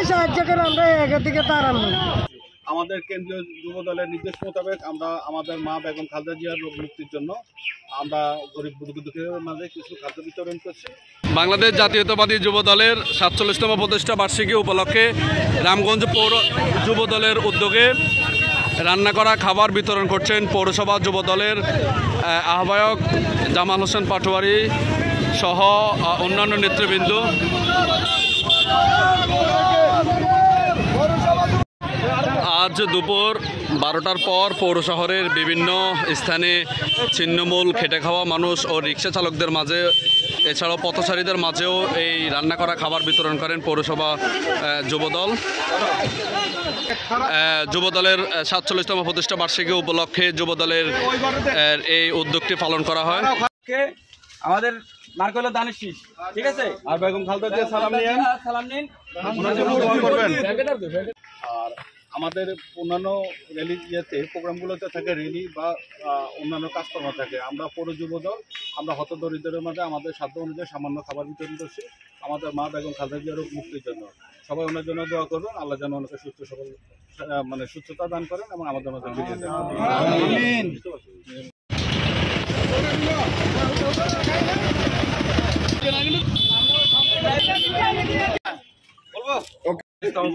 সাহায্য করে আমরা একের দিকে তাড়ানো। আমাদের কেন্দ্রীয় যুব দলের নির্দেশ মোতাবেক আমরা আমাদের মা বেগম খালেদা জিয়ার রোগ মুক্তির জন্য আমরা গরিব দুঃখীদের মাঝে কিছু খাদ্য বিতরণ করছি। বাংলাদেশ জাতীয়তাবাদী যুব দলের 47তম প্রতিষ্ঠা বার্ষিকী উপলক্ষে রামগঞ্জ পৌর যুব দলের উদ্যোগে রান্না করা খাবার বিতরণ করছেন পৌরসভা যুব দলের আহ্বায়ক জামাল হোসেন পাটোয়ারি সহ অন্যান্য নেতৃবৃন্দ। আজ দুপুর 12টার পর পৌর শহরের বিভিন্ন স্থানে ছিন্নমূল খেটে খাওয়া মানুষ ও রিক্সা চালকদের মাঝে এছাড়াও পথচারীদের মাঝেও এই রান্না করা খাবার বিতরণ করেন পৌরসভা যুবদল। যুবদলের 47তম প্রতিষ্ঠা বার্ষিকী উপলক্ষে যুবদলের এই উদ্যোগটি পালন করা হয়। আমাদের মার্কল দানের শীষ, ঠিক আছে, আর বেগম খালেদা জিয়া সালাম নিন। আর আমাদের অন্যান্য র্যালি প্রোগ্রামগুলোতে থাকে র্যালি বা অন্যান্য কাজকর্ম থাকে। আমরা পৌর যুব দল আমরা হতদরিদ্রের মাঝে আমাদের সাধ্য অনুযায়ী সামান্য খাবার বিতরণ করছি আমাদের মা বেগম খালেদা জিয়ার রোগ মুক্তির জন্য। সবাই ওনার জন্য দোয়া করবেন, আল্লাহ যেন ওনাকে সুস্থ সবল সুস্থতা দান করেন এবং আমাদের মাঝে ফিরিয়ে দেন।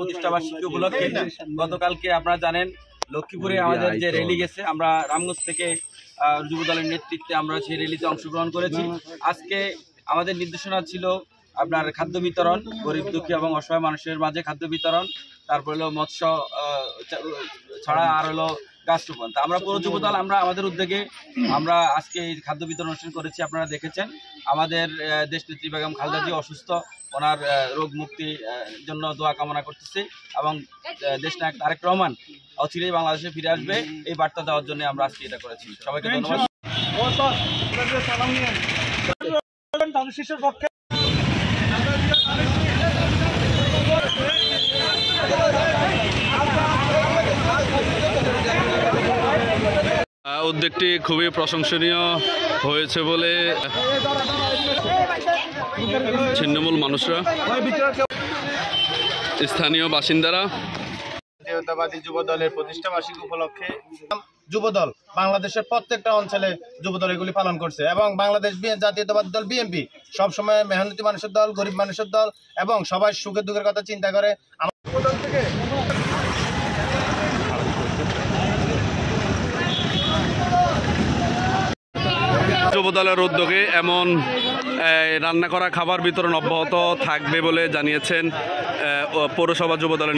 প্রতিষ্ঠা বার্ষিকী উপলক্ষে গতকালকে আপনারা জানেন লক্ষ্মীপুরে আমাদের যে র্যালি গেছে, আমরা রামগঞ্জ থেকে যুব দলের নেতৃত্বে আমরা সেই র্যালিতে অংশগ্রহণ করেছি। আজকে আমাদের নির্দেশনা ছিল আপনার খাদ্য বিতরণ, গরিব দুঃখী এবং অসহায় মানুষের মাঝে খাদ্য বিতরণ, তারপর হলো মৎস্য ছড়া, আর হলো গাছ রোপণ। তা আমরা পৌর যুব দল আমাদের উদ্যোগে আমরা আজকে এই খাদ্য বিতরণ অনুষ্ঠান করেছি। আপনারা দেখেছেন আমাদের দেশনেত্রী বেগম খালেদা জিয়া অসুস্থ, ওনার রোগ মুক্তির জন্য দোয়া কামনা করতেছি এবং দেশনায়ক তারেক রহমান অচিরেই বাংলাদেশে ফিরে আসবে এই বার্তা দেওয়ার জন্য আমরা আজকে এটা করেছি। সবাইকে ধন্যবাদ। উদ্যোগটি খুবই প্রশংসনীয় হয়েছে বলে ছিন্নমূল মানুষরা, স্থানীয় বাসিন্দারা। জাতীয়তাবাদী যুব দলের প্রতিষ্ঠা বার্ষিকী উপলক্ষে যুবদল বাংলাদেশের প্রত্যেকটা অঞ্চলে যুবদল এগুলি পালন করছে এবং বাংলাদেশ জাতীয়তাবাদী দল বিএনপি সবসময় মেহনতি মানুষের দল, গরিব মানুষের দল এবং সবাই সুখের দুঃখের কথা চিন্তা করে। যুবদলের উদ্যোগে এমন রান্না করা খাবার বিতরণ অব্যাহত থাকবে বলে জানিয়েছেন পৌরসভা যুবদলের